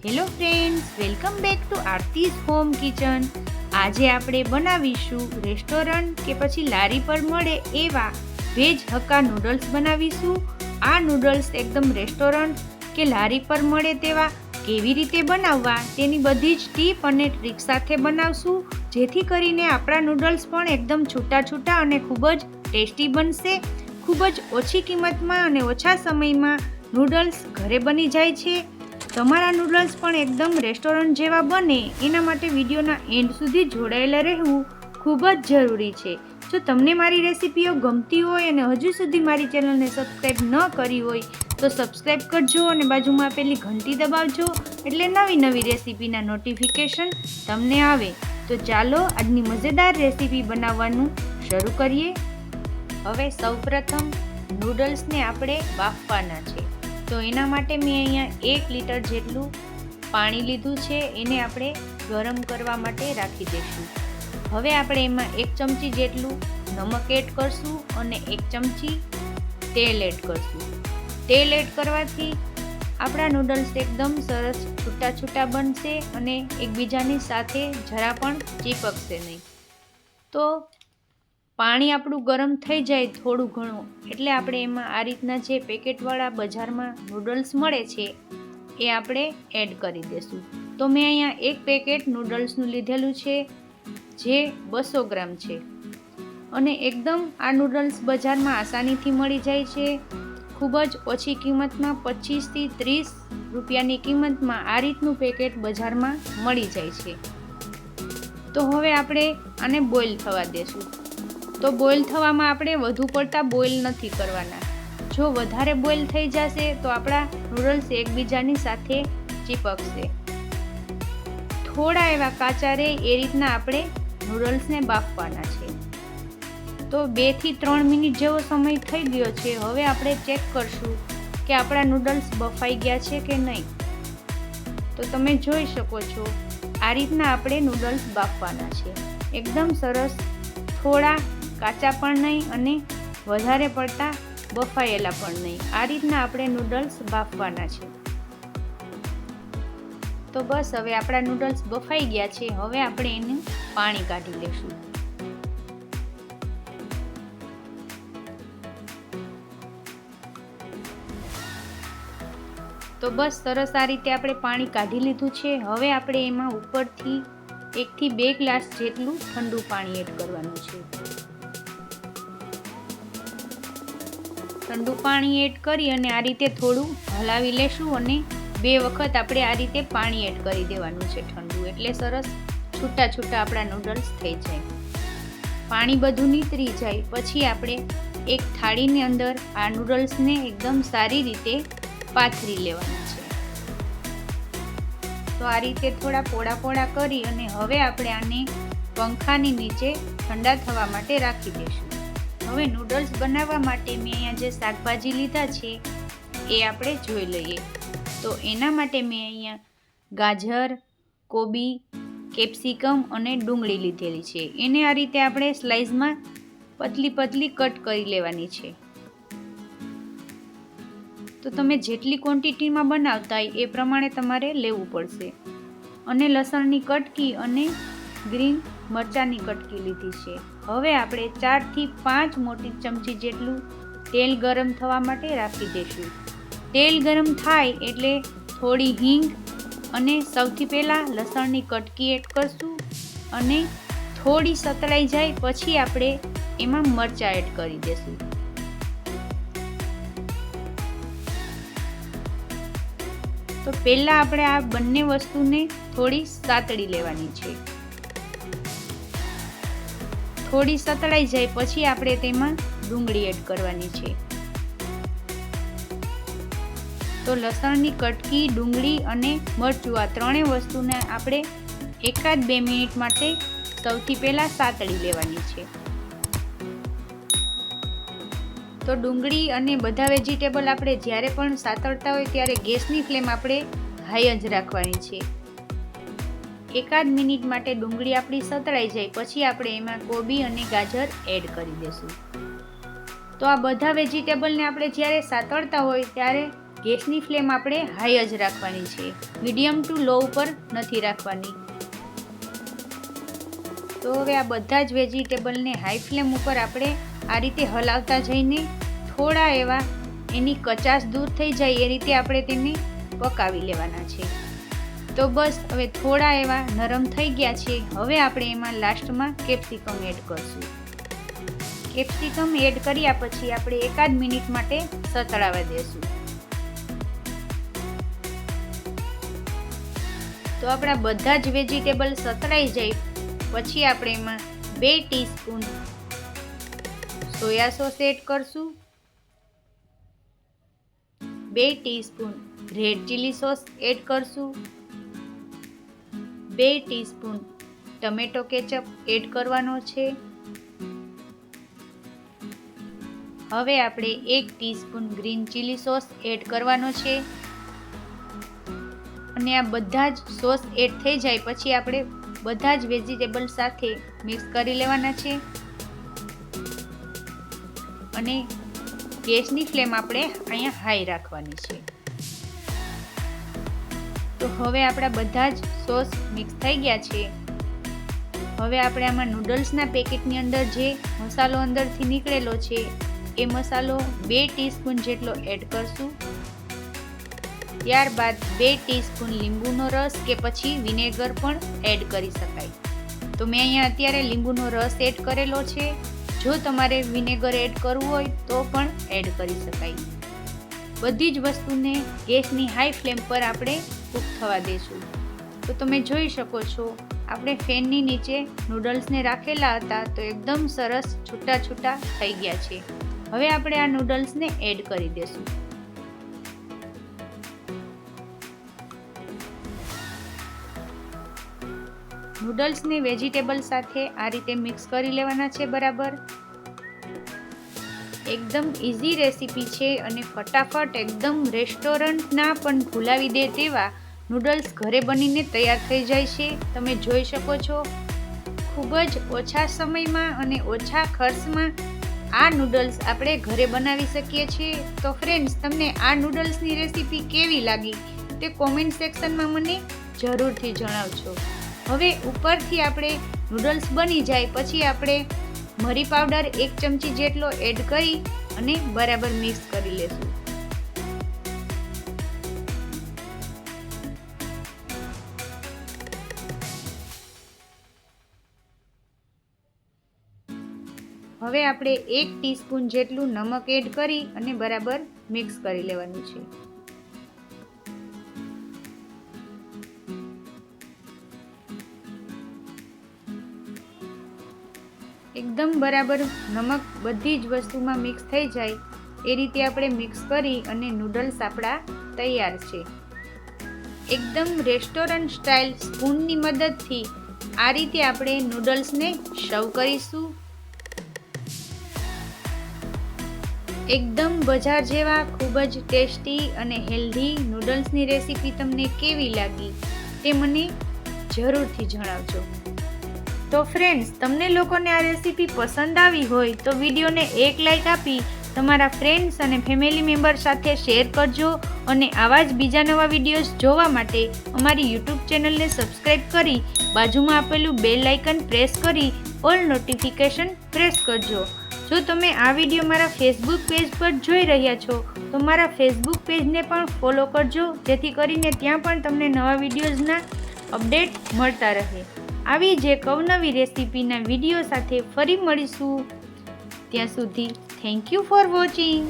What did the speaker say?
Hello friends, welcome back to Aarti's home kitchen. આજે આપણે બનાવીશું રેસ્ટોરન્ટ કે પછી લારી પર મળે એવા વેજ હક્કા નૂડલ્સ બનાવીશું. આ નૂડલ્સ એકદમ રેસ્ટોરન્ટ કે લારી પર મળે તેવા કેવી રીતે બનાવવા તેની બધી જ ટીપ અને ટ્રીક સાથે બનાવશું, જેથી કરીને આપણા નૂડલ્સ પણ એકદમ છૂટા છૂટા અને ખૂબ જ ટેસ્ટી બનશે. ખૂબ જ ઓછી કિંમતમાં અને ઓછા સમયમાં નૂડલ્સ ઘરે બની જાય છે. તમારા નૂડલ્સ પણ એકદમ રેસ્ટોરન્ટ જેવા બને એના માટે વિડીયોના એન્ડ સુધી જોડાયેલા રહેવું ખૂબ જ જરૂરી છે. જો તમને મારી રેસીપીઓ ગમતી હોય અને હજુ સુધી મારી ચેનલને સબસ્ક્રાઈબ ન કરી હોય તો સબસ્ક્રાઈબ કરજો અને બાજુમાં આપેલી ઘંટી દબાવજો, એટલે નવી નવી રેસીપીના નોટિફિકેશન તમને આવે. તો ચાલો આજની મજેદાર રેસીપી બનાવવાનું શરૂ કરીએ. હવે સૌપ્રથમ નૂડલ્સને આપણે બાફવાના છે. તો એના માટે મેં અહીંયા 1 લીટર જેટલું પાણી લીધું છે, એને આપણે ગરમ કરવા માટે રાખી દઈશું. હવે આપણે એમાં 1 ચમચી જેટલું નમક એડ કરશું અને 1 ચમચી તેલ એડ કરશું. તેલ એડ કરવાથી આપણા નૂડલ્સ એકદમ સરસ છૂટા છૂટા બનશે અને એકબીજાની સાથે જરા પણ ચીપકશે નહીં. તો પાણી આપણું ગરમ થઈ જાય થોડું ઘણું, એટલે આપણે એમાં આ રીતના જે પેકેટવાળા બજારમાં નૂડલ્સ મળે છે એ આપણે એડ કરી દઈશું. તો મેં અહીંયા 1 પેકેટ નૂડલ્સનું લીધેલું છે, જે 200 ગ્રામ છે. અને એકદમ આ નૂડલ્સ બજારમાં આસાનીથી મળી જાય છે. ખૂબ જ ઓછી કિંમતમાં 25 થી 30 રૂપિયાની કિંમતમાં આ રીતનું પેકેટ બજારમાં મળી જાય છે. તો હવે આપણે આને બોઇલ થવા દેશું. તો બોઇલ થવામાં આપણે વધુ પડતા બોઇલ નથી કરવાના. જો વધારે બોઇલ થઈ જશે તો આપણા નૂડલ્સ એકબીજાની સાથે ચીપકશે. થોડા એવા કાચા રહે એ રીતના આપણે નૂડલ્સને બાફવાના છે. તો 2 થી 3 મિનિટ જેવો સમય થઈ ગયો છે. હવે આપણે ચેક કરશું કે આપણા નૂડલ્સ બફાઈ ગયા છે કે નહીં. તો તમે જોઈ શકો છો આ રીતના આપણે નૂડલ્સ બાફવાના છે. એકદમ સરસ, થોડા કાચા પણ નહીં અને વધારે પડતા બફાયેલા પણ નહીં. આ રીતના આપણે નૂડલ્સ બાફવાના છે. તો બસ, હવે આપણા નૂડલ્સ બફાઈ ગયા છે. હવે આપણે એનું પાણી કાઢી લેશું. તો બસ સરસ આ રીતે આપણે પાણી કાઢી લીધું છે. હવે આપણે એમાં ઉપરથી 1 થી 2 ગ્લાસ જેટલું ઠંડુ પાણી એડ કરવાનું છે. ઠંડુ પાણી એડ કરી અને આ રીતે થોડું હલાવી લેશું અને 2 વખત આપણે આ રીતે પાણી એડ કરી દેવાનું છે ઠંડુ, એટલે સરસ છૂટા છૂટા આપણા નૂડલ્સ થઈ જાય. પાણી બધું નીતરી જાય પછી આપણે એક થાળીની અંદર આ નૂડલ્સને એકદમ સારી રીતે પાથરી લેવાના છે. તો આ રીતે થોડા પોળા પોળા કરી અને હવે આપણે આને પંખાની નીચે ઠંડા થવા માટે રાખી દઈશું. હવે નૂડલ્સ બનાવવા માટે મેં અહીંયા જે શાકભાજી લીધા છે એ આપણે જોઈ લઈએ. તો એના માટે મેં અહીંયા ગાજર, કોબી, કેપ્સિકમ અને ડુંગળી લીધેલી છે. એને આ રીતે આપણે સ્લાઇસમાં પતલી પતલી કટ કરી લેવાની છે. તો તમે જેટલી ક્વોન્ટિટીમાં બનાવતા હોય એ પ્રમાણે તમારે લેવું પડશે. અને લસણની કટકી અને ગ્રીન મરચાંની કટકી લીધી છે. હવે આપણે 4 થી 5 મોટી ચમચી જેટલું તેલ ગરમ થવા માટે રાખી દઈશું. તેલ ગરમ થાય એટલે થોડી હિંગ અને સૌથી પહેલાં લસણની કટકી એડ કરશું અને થોડી સતળાઈ જાય પછી આપણે એમાં મરચાં એડ કરી દઈશું. તો પહેલાં આપણે આ બંને વસ્તુને થોડી સાતળી લેવાની છે. થોડી સતળાઈ જાય પછી આપણે તેમાં ડુંગળી એડ કરવાની છે. તો લસણની કટકી, ડુંગળી અને મરચું આ ત્રણેય વસ્તુને આપણે 1-2 મિનિટ માટે સૌથી પહેલાં સાતળી લેવાની છે. તો ડુંગળી અને બધા વેજીટેબલ આપણે જ્યારે પણ સાતળતા હોય ત્યારે ગેસની ફ્લેમ આપણે હાઈ જ રાખવાની છે. 1-8 મિનિટ માટે ડુંગળી આપણી સતળાઈ જાય પછી આપણે એમાં કોબી અને ગાજર એડ કરી દઈશું. તો આ બધા વેજીટેબલને આપણે જ્યારે સાતળતા હોય ત્યારે ગેસની ફ્લેમ આપણે હાઈ જ રાખવાની છે, મીડિયમ ટુ લો ઉપર નથી રાખવાની. તો હવે આ બધા જ વેજીટેબલને હાઈ ફ્લેમ ઉપર આપણે આ રીતે હલાવતા જઈને થોડા એવા એની કચાશ દૂર થઈ જાય એ રીતે આપણે તેને પકાવી લેવાના છે. તો બસ હવે થોડા એવા નરમ થઈ ગયા છે. હવે આપણે એમાં લાસ્ટમાં કેપ્સિકમ એડ કરશું. કેપ્સિકમ એડ કર્યા પછી આપણે એકાદ મિનિટ માટે સતળાવા દેશું. તો આપણા બધા જ વેજીટેબલ સતળાઈ જાય પછી આપણે એમાં 2 ટીસ્પૂન સોયા સોસ એડ કરશું, 2 teaspoon red chilli sauce add કરશું, 2 ટીસ્પૂન ટમેટો કેચઅપ એડ કરવાનો છે. હવે આપણે 1 teaspoon green chilli sauce add કરવાનો છે અને આ બધા જ સોસ એડ થઈ જાય પછી આપણે બધા જ વેજીટેબલ સાથે મિક્સ કરી લેવાના છે અને ગેસની ફ્લેમ આપણે અહીંયા હાઈ રાખવાની છે. તો હવે આપણા બધા જ સોસ મિક્સ થઈ ગયા છે. હવે આપણે આમાં નૂડલ્સના પેકેટની અંદર જે મસાલો અંદરથી નીકળેલો છે એ મસાલો 2 ટીસ્પૂન જેટલો એડ કરશું. ત્યારબાદ 2 ટીસ્પૂન લીંબુનો રસ કે પછી વિનેગર પણ એડ કરી શકાય. તો મેં અહીંયા અત્યારે લીંબુનો રસ એડ કરેલો છે. જો તમારે વિનેગર એડ કરવું હોય તો પણ એડ કરી શકાય. બધી જ વસ્તુને ગેસની હાઈ ફ્લેમ પર આપણે કૂક થવા દઈશું. તો તમે જોઈ શકો છો આપણે ફેનની નીચે નૂડલ્સને રાખેલા હતા તો એકદમ સરસ છૂટા છૂટા થઈ ગયા છે. હવે આપણે આ નૂડલ્સને એડ કરી દઈશું. નૂડલ્સને વેજીટેબલ સાથે આ રીતે મિક્સ કરી લેવાના છે બરાબર. એકદમ ઇઝી રેસીપી છે અને ફટાફટ એકદમ રેસ્ટોરન્ટના પણ ભૂલાવી દે તેવા નૂડલ્સ ઘરે બનીને તૈયાર થઈ જાય છે. તમે જોઈ શકો છો ખૂબ જ ઓછા સમયમાં અને ઓછા ખર્ચમાં આ નૂડલ્સ આપણે ઘરે બનાવી શકીએ છીએ. તો ફ્રેન્ડ્સ, તમને આ નૂડલ્સની રેસીપી કેવી લાગી તે કોમેન્ટ સેક્શનમાં મને જરૂરથી જણાવજો. હવે ઉપરથી આપણે નૂડલ્સ બની જાય પછી આપણે મરી પાવડર 1 ચમચી જેટલો એડ કરી અને બરાબર મિક્સ કરી લેશું. હવે આપણે 1 ટીસ્પૂન જેટલું નમક એડ કરી અને બરાબર મિક્સ કરી લેવાનું છે. એકદમ બરાબર નમક બધી જ વસ્તુમાં મિક્સ થઈ જાય એ રીતે આપણે મિક્સ કરી અને નૂડલ્સ આપણા તૈયાર છે. એકદમ રેસ્ટોરન્ટ સ્ટાઇલ સ્પૂનની મદદથી આ રીતે આપણે નૂડલ્સને સર્વ કરીશું. એકદમ બજાર જેવા ખૂબ જ ટેસ્ટી અને હેલ્ધી નૂડલ્સની રેસીપી તમને કેવી લાગી તે મને જરૂરથી જણાવજો. તો ફ્રેન્ડ્સ, તમને લોકોને આ રેસીપી પસંદ આવી હોય તો વિડીયોને એક લાઈક આપી તમારા ફ્રેન્ડ્સ અને ફેમિલી મેમ્બર સાથે શેર કરજો અને આવા જ બીજા નવા વિડીયોઝ જોવા માટે અમારી યુટ્યુબ ચેનલને સબસ્ક્રાઈબ કરી બાજુમાં આપેલું બેલ આઇકન પ્રેસ કરી ઓલ નોટિફિકેશન પ્રેસ કરજો. જો તમે આ વિડીયો મારા ફેસબુક પેજ પર જોઈ રહ્યા છો તો મારા ફેસબુક પેજને પણ ફોલો કરજો જેથી કરીને ત્યાં પણ તમને નવા વિડીયોઝના અપડેટ મળતા રહે. આવી જ એક અવનવી રેસીપીના વિડીયો સાથે ફરી મળીશું. ત્યાં સુધી થેન્ક યુ ફોર વોચિંગ.